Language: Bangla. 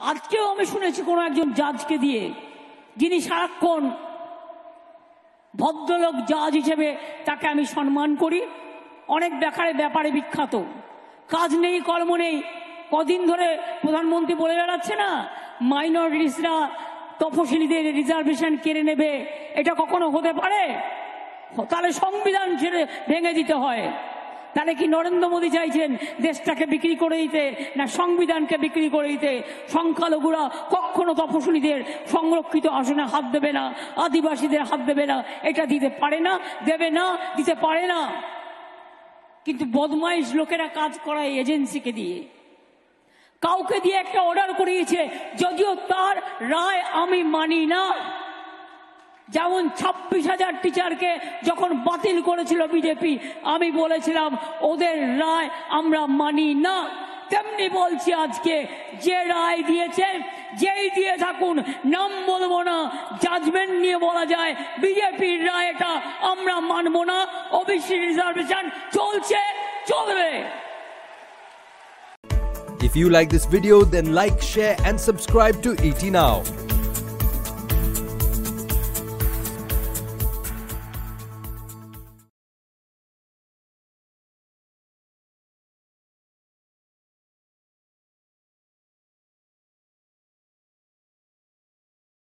আজকেও আমি শুনেছি কোনো একজন জাজকে দিয়ে, যিনি সারাক্ষণ ভদ্রলোক জাজ হিসেবে তাকে আমি সম্মান করি, অনেক ব্যাপারে বিখ্যাত, কাজ নেই কর্ম নেই। কদিন ধরে প্রধানমন্ত্রী বলে বেড়াচ্ছে না, মাইনরিটিসরা তফসিলিদের রিজার্ভেশন কেড়ে নেবে, এটা কখনো হতে পারে? তাহলে সংবিধান ছেড়ে ভেঙে দিতে হয়। তাহলে কি নরেন্দ্র মোদী চাইছেন দেশটাকে বিক্রি করে দিতে, না সংবিধানকে বিক্রি করে দিতে? সংখ্যালঘুরা কখনো তফসিলিদের সংরক্ষিত আসনে হাত দেবে না, আদিবাসীদের হাত দেবে না, এটা দিতে পারে না, দেবে না, দিতে পারে না। কিন্তু বদমাইশ লোকেরা কাজ করায় এজেন্সিকে দিয়ে, কাউকে দিয়ে একটা অর্ডার করিয়েছে, যদিও তার রায় আমি মানি না। যেমন 26,000 টিচারকে যখন বাতিল করেছিল বিজেপি, আমি বলেছিলাম ওদের রায় আমরা মানি না। তেমনি বলছি আজকে, যে রায় দিয়েছেন যেই দিয়ে থাকুন, নাম বলবো না, জাজমেন্ট নিয়ে বলা যায় বিজেপির রায় এটা আমরা মানব না। ওবিসি রিজার্ভেশন চলছে, চলবে। If you like this video, then like, share and subscribe to ET Now.